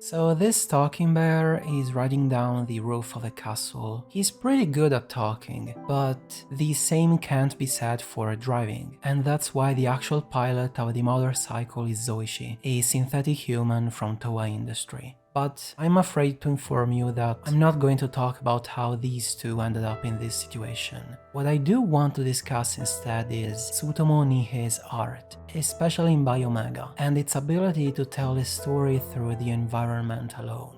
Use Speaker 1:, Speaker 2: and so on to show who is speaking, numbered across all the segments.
Speaker 1: So this talking bear is riding down the roof of a castle. He's pretty good at talking, but the same can't be said for driving. And that's why the actual pilot of the motorcycle is Zoichi, a synthetic human from Toei Industry. But I'm afraid to inform you that I'm not going to talk about how these two ended up in this situation. What I do want to discuss instead is Tsutomu Nihei's art, especially in Biomega, and its ability to tell a story through the environment alone.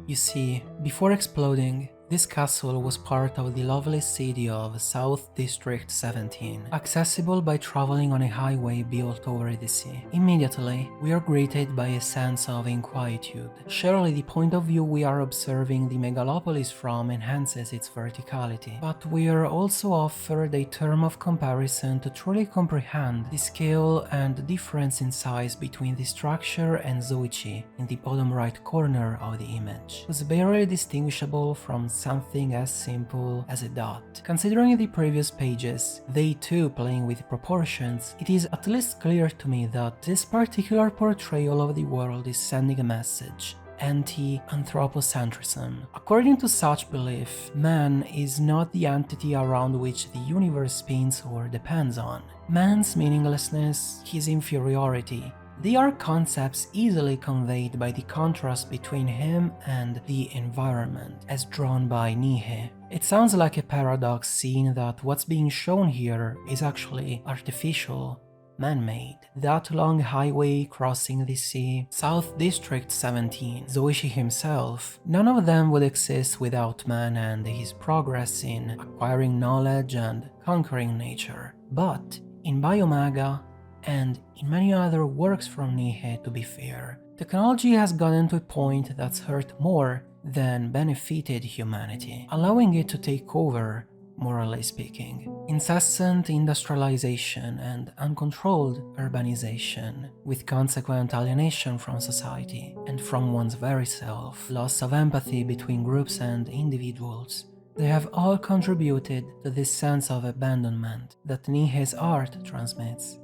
Speaker 1: You see, before exploding, this castle was part of the lovely city of South District 17, accessible by traveling on a highway built over the sea. Immediately, we are greeted by a sense of inquietude. Surely the point of view we are observing the megalopolis from enhances its verticality, but we are also offered a term of comparison to truly comprehend the scale and difference in size between the structure and Zoichi in the bottom right corner of the image, who's barely distinguishable from something as simple as a dot. Considering the previous pages, they too playing with proportions, it is at least clear to me that this particular portrayal of the world is sending a message: anti-anthropocentrism. According to such belief, man is not the entity around which the universe spins or depends on. Man's meaninglessness, his inferiority, they are concepts easily conveyed by the contrast between him and the environment, as drawn by Nihei. It sounds like a paradox, seeing that what's being shown here is actually artificial, man-made. That long highway crossing the sea, South District 17, Zoichi himself, none of them would exist without man and his progress in acquiring knowledge and conquering nature. But in Biomega, and in many other works from Nihei, to be fair, technology has gotten to a point that's hurt more than benefited humanity, allowing it to take over, morally speaking. Incessant industrialization and uncontrolled urbanization, with consequent alienation from society and from one's very self, loss of empathy between groups and individuals, they have all contributed to this sense of abandonment that Nihei's art transmits,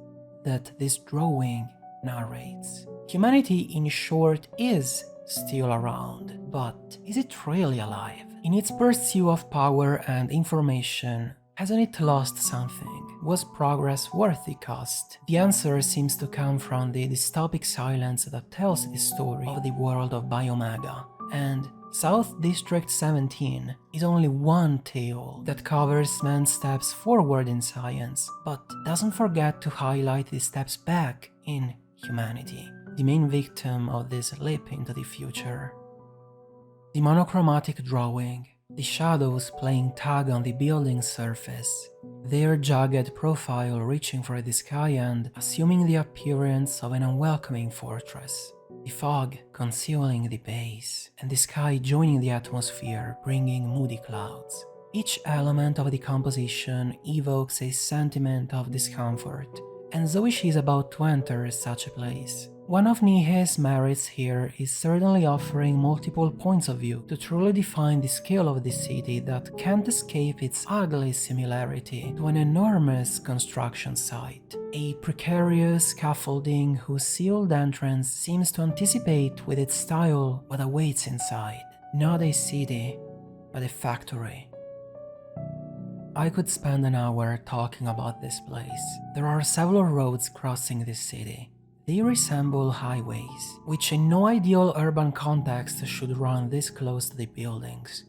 Speaker 1: that this drawing narrates. Humanity, in short, is still around, but is it really alive? In its pursuit of power and information, hasn't it lost something? Was progress worth the cost? The answer seems to come from the dystopic silence that tells the story of the world of Biomega, and South District 17 is only one tale that covers man's steps forward in science, but doesn't forget to highlight the steps back in humanity, the main victim of this leap into the future. The monochromatic drawing, the shadows playing tag on the building's surface, their jagged profile reaching for the sky and assuming the appearance of an unwelcoming fortress, the fog concealing the base, and the sky joining the atmosphere, bringing moody clouds. Each element of the composition evokes a sentiment of discomfort, and Zoichi is about to enter such a place. One of Nihei's merits here is certainly offering multiple points of view to truly define the scale of the city that can't escape its ugly similarity to an enormous construction site. A precarious scaffolding whose sealed entrance seems to anticipate with its style what awaits inside. Not a city, but a factory. I could spend an hour talking about this place. There are several roads crossing this city. They resemble highways, which in no ideal urban context should run this close to the buildings.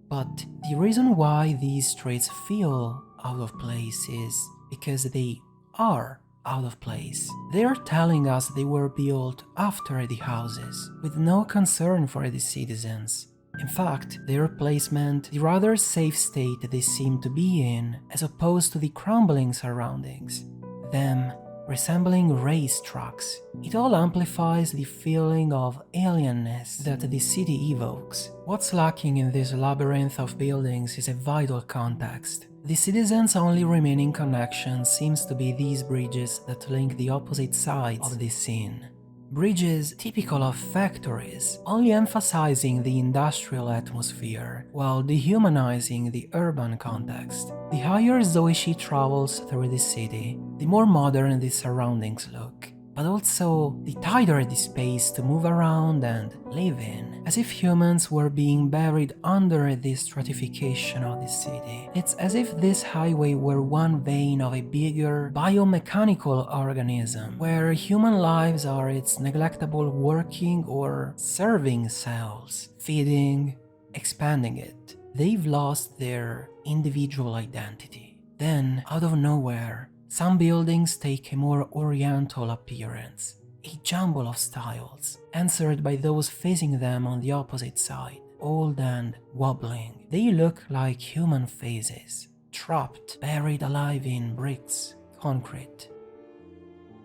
Speaker 1: But the reason why these streets feel out of place is because they are out of place. They are telling us they were built after the houses, with no concern for the citizens. In fact, their placement, the rather safe state they seem to be in, as opposed to the crumbling surroundings. Them resembling race trucks. It all amplifies the feeling of alienness that the city evokes. What's lacking in this labyrinth of buildings is a vital context. The citizens' only remaining connection seems to be these bridges that link the opposite sides of the scene. Bridges typical of factories, only emphasizing the industrial atmosphere, while dehumanizing the urban context. The higher Zoichi travels through the city, the more modern the surroundings look. but also the tighter the space to move around and live in, as if humans were being buried under this stratification of the city. It's as if this highway were one vein of a bigger biomechanical organism, where human lives are its neglectable working or serving cells, feeding, expanding it. They've lost their individual identity. Then, out of nowhere, some buildings take a more oriental appearance, a jumble of styles, answered by those facing them on the opposite side, old and wobbling. They look like human faces, trapped, buried alive in bricks, concrete.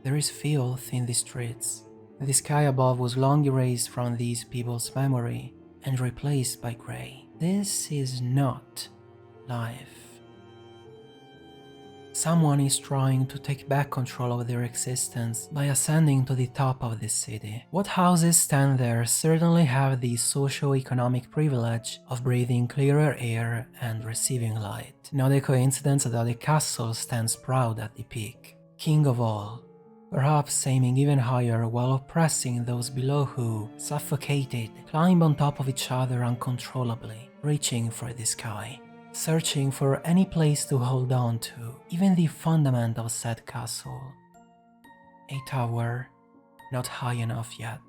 Speaker 1: There is filth in the streets. The sky above was long erased from these people's memory and replaced by grey. This is not life. Someone is trying to take back control of their existence by ascending to the top of this city. What houses stand there certainly have the socio-economic privilege of breathing clearer air and receiving light. Not a coincidence that the castle stands proud at the peak, king of all, perhaps aiming even higher while oppressing those below who, suffocated, climb on top of each other uncontrollably, reaching for the sky, searching for any place to hold on to, even the fundament of said castle. A tower, not high enough yet.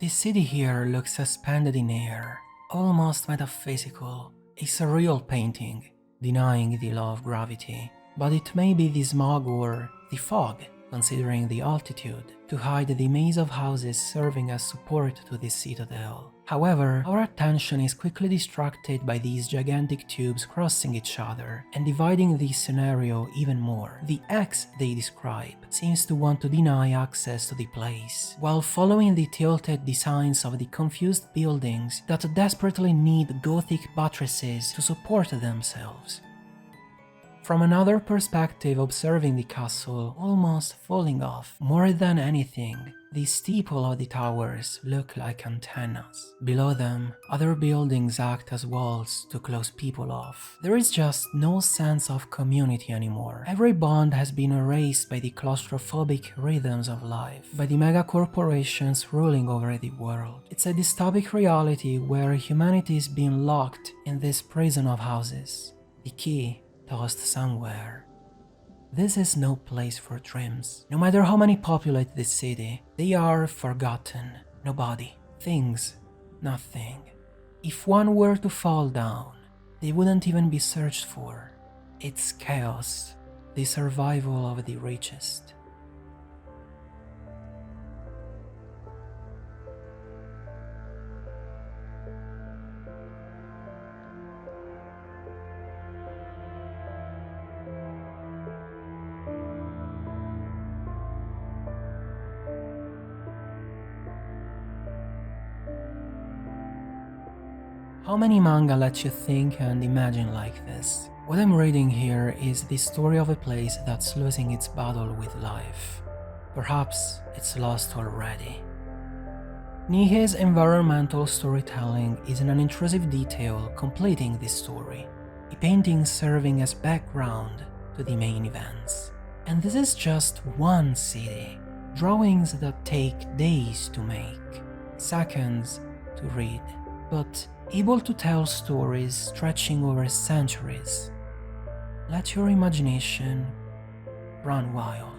Speaker 1: The city here looks suspended in air, almost metaphysical, a surreal painting, denying the law of gravity. But it may be the smog or the fog, considering the altitude, to hide the maze of houses serving as support to the citadel. However, our attention is quickly distracted by these gigantic tubes crossing each other and dividing the scenario even more. The X they describe seems to want to deny access to the place, while following the tilted designs of the confused buildings that desperately need Gothic buttresses to support themselves. From another perspective, observing the castle almost falling off, more than anything, the steeple of the towers look like antennas. Below them, other buildings act as walls to close people off. There is just no sense of community anymore. Every bond has been erased by the claustrophobic rhythms of life, by the mega corporations ruling over the world. It's a dystopic reality where humanity is being locked in this prison of houses. The key tossed somewhere. This is no place for dreams. No matter how many populate this city, they are forgotten. Nobody, things, nothing. If one were to fall down, they wouldn't even be searched for. It's chaos, the survival of the richest. How many manga let you think and imagine like this? What I'm reading here is the story of a place that's losing its battle with life. Perhaps it's lost already. Nihei's environmental storytelling is an unintrusive detail completing this story, a painting serving as background to the main events. And this is just one city, drawings that take days to make, seconds to read, but able to tell stories stretching over centuries. Let your imagination run wild.